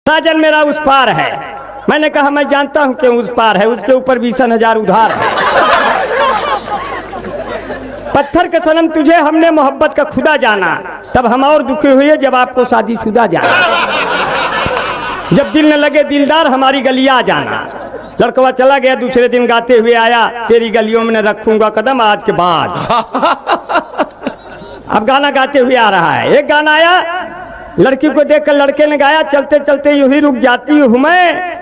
साजन मेरा उस पार है। मैंने कहा मैं जानता हूं कि उस पार है, उसके ऊपर 20,000 उधार है। पत्थर के सनम तुझे हमने मोहब्बत का खुदा जाना, तब हम और दुखी हुए जब आपको शादीशुदा जाना। जब दिल न लगे दिलदार हमारी गलियां जाना। लड़कवा चला गया, दूसरे दिन गाते हुए आया, तेरी गलियों में न रखूंगा कदम आज के बाद। अब गाना गाते हुए आ रहा है। एक गाना आया, लड़की को देखकर लड़के ने गाया, चलते चलते यूं ही रुक जाती हूँ मैं,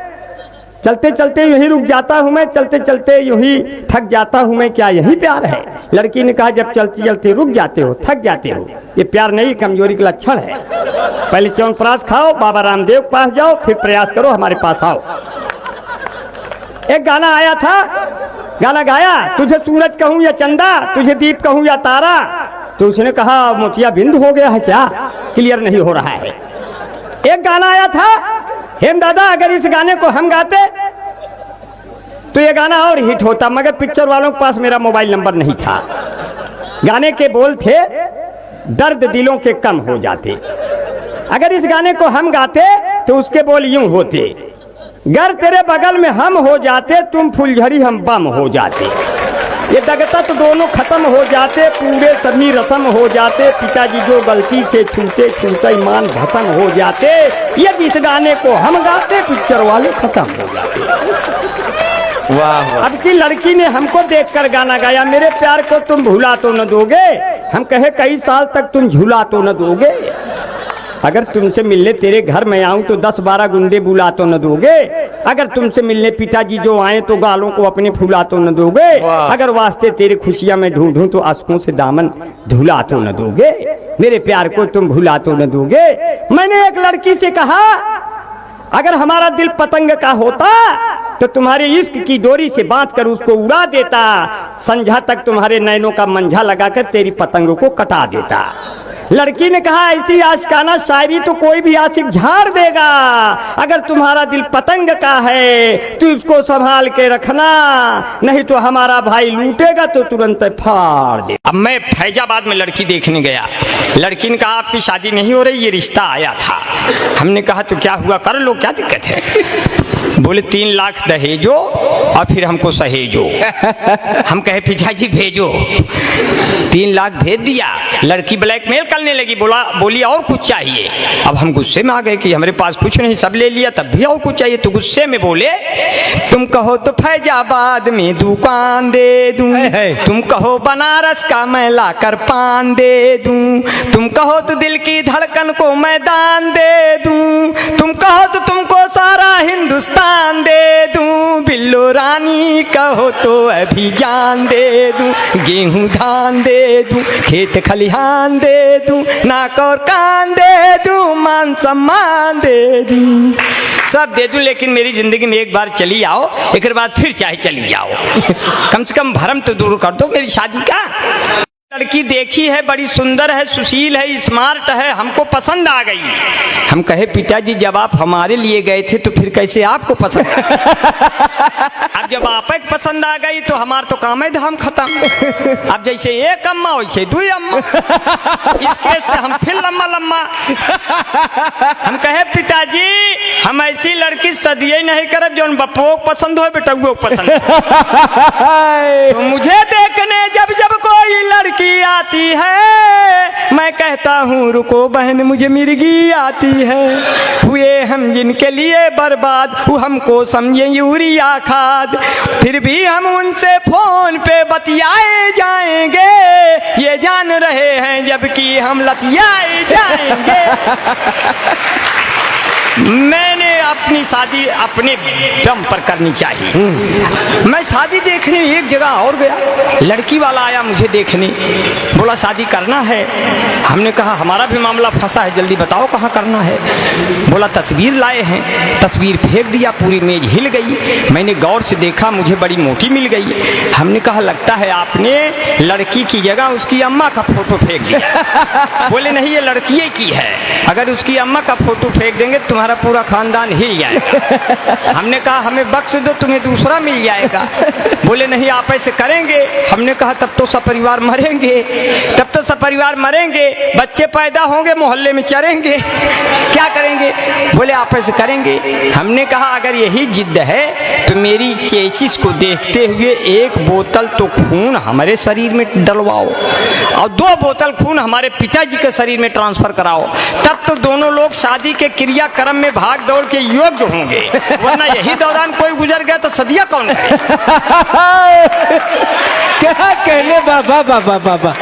चलते चलते यूं ही रुक जाता हूँ मैं, चलते चलते यूं ही थक जाता हूँ मैं, क्या यही प्यार है? लड़की ने कहा जब चलते चलते रुक जाते हो, थक जाते हो, ये प्यार नहीं, कमजोरी का लक्षण है। पहले च्यवनप्राश खाओ, बाबा रामदेव के पास जाओ, फिर प्रयास करो हमारे पास आओ। एक गाना आया था, गाना गाया, तुझे सूरज कहूँ या चंदा, तुझे दीप कहूँ या तारा, तो उसने कहा मोतिया बिंद हो गया है क्या, क्लियर नहीं हो रहा है। एक गाना आया था, हेम दादा अगर इस गाने को हम गाते तो ये गाना और हिट होता, मगर पिक्चर वालों के पास मेरा मोबाइल नंबर नहीं था। गाने के बोल थे, दर्द दिलों के कम हो जाते। अगर इस गाने को हम गाते तो उसके बोल यूं होते, गर तेरे बगल में हम हो जाते, तुम फुलझड़ी हम बम हो जाते। ये दगता तो दोनों खत्म हो जाते, पूरे सभी रस्म हो जाते, पिताजी जो गलती से छूटे छूटे ईमान भस्म हो जाते। ये इस गाने को हम गाते पिक्चर वाले खत्म हो जाते। वाह। अब की लड़की ने हमको देखकर गाना गाया, मेरे प्यार को तुम भुला तो न दोगे, हम कहे कई साल तक तुम झूला तो न दोगे, अगर तुमसे मिलने तेरे घर में आऊं तो 10-12 गुंडे बुला तो न दोगे, अगर तुमसे मिलने पिताजी जो आए तो गालों को अपने फुला तो न दोगे, अगर वास्ते तेरी खुशियां मैं ढूंढूं तो आंसुओं से दामन धुला तो न दोगे, मेरे प्यार को तुम भुला तो न दोगे। मैंने एक लड़की से कहा अगर हमारा दिल पतंग का होता तो तुम्हारे इश्क की डोरी से बांधकर उसको उड़ा देता, संझा तक तुम्हारे नैनों का मंझा लगाकर तेरी पतंग को कटा देता। लड़की ने कहा ऐसी आशिकाना शायरी तो कोई भी आशिक झाड़ देगा, अगर तुम्हारा दिल पतंग का है तो इसको संभाल के रखना, नहीं तो हमारा भाई लूटेगा तो तुरंत फाड़ दे। अब मैं फैजाबाद में लड़की देखने गया, लड़की ने कहा आपकी शादी नहीं हो रही, ये रिश्ता आया था। हमने कहा तो क्या हुआ, कर लो, क्या दिक्कत है? बोले 3 लाख दहेजो और फिर हमको सहेजो। हम कहे पिताजी भेजो, 3 लाख भेज दिया। लड़की ब्लैकमेल करने लगी, बोली और कुछ चाहिए। अब हम गुस्से में आ गए कि हमारे पास कुछ नहीं, सब ले लिया, तब भी और कुछ चाहिए। तो गुस्से में बोले तुम कहो तो फैजाबाद में दुकान दे दूं, तुम कहो बनारस का मैं लाकर पान दे दूं, तुम कहो तो दिल की धड़कन को मैं दान दे दूं, तुम कहो तो तुमको सारा हिंदुस्तान दे दूं, बिल्लो रानी कहो तो अभी जान दे दूं, गेहूं धान दे दूं, खेत खलिहान दे दूं, नाक और कान दे दूं, मान सम्मान दे दूं, सब दे दूं, लेकिन मेरी जिंदगी में एक बार चली आओ, एक बाद फिर चाहे चली जाओ, कम से कम भरम तो दूर कर दो मेरी शादी का। लड़की देखी है, बड़ी सुंदर है, सुशील है, स्मार्ट है, हमको पसंद आ गई। हम कहे पिताजी जब आप हमारे लिए गए थे तो फिर कैसे आपको पसंद? अब जब आप एक पसंद आ गई तो हमार तो काम है धाम खत्म। अब जैसे एक अम्मा वैसे 2 अम्मा, इस केस से हम फिर लम्मा लम्मा। हम कहे पिताजी हम ऐसी लड़की सदिये नहीं करब जो बप्पो पसंद हो बेटुओ पसंद। तो मुझे देखने जब जब कोई लड़की आती है, मैं कहता हूँ रुको बहन मुझे मिर्गी आती है, हुए हम जिनके लिए बर्बाद, वो हमको समझे यूरिया खाद, फिर भी हम उनसे फोन पे बतियाए जाएंगे, ये जान रहे हैं जबकि हम लतियाए जाएंगे। मैंने अपनी शादी अपने दम पर करनी चाहिए। मैं शादी देखने एक जगह और गया, लड़की वाला आया मुझे देखने, बोला शादी करना है। हमने कहा हमारा भी मामला फंसा है, जल्दी बताओ कहाँ करना है। बोला तस्वीर लाए हैं, तस्वीर फेंक दिया, पूरी मेज हिल गई। मैंने गौर से देखा, मुझे बड़ी मोटी मिल गई। हमने कहा लगता है आपने लड़की की जगह उसकी अम्मा का फोटो फेंक दिया। बोले नहीं ये लड़की की है, अगर उसकी अम्मा का फोटो फेंक देंगे तुम्हारा पूरा खानदान हिल जाएगा। हमने कहा हमें बख्श दो, तुम्हें दूसरा मिल जाएगा। बोले नहीं आप ऐसे करेंगे। हमने कहा तब तो सपरिवार मरेंगे, तब तो सपरिवार मरेंगे, बच्चे पैदा होंगे, मोहल्ले में चरेंगे, क्या करेंगे? बोले आप ऐसे करेंगे। हमने कहा अगर यही जिद है तो मेरी चेसिस को देखते हुए एक बोतल तो खून हमारे शरीर में डलवाओ और 2 बोतल खून हमारे पिताजी के शरीर में ट्रांसफर कराओ, तब तो दोनों लोग शादी के क्रियाक्रम में भाग दौड़ के योग्य होंगे, वरना यही दौरान कोई गुजर गया तो सदिया कौन करे? क्या कहने बाबा बाबा बाबा।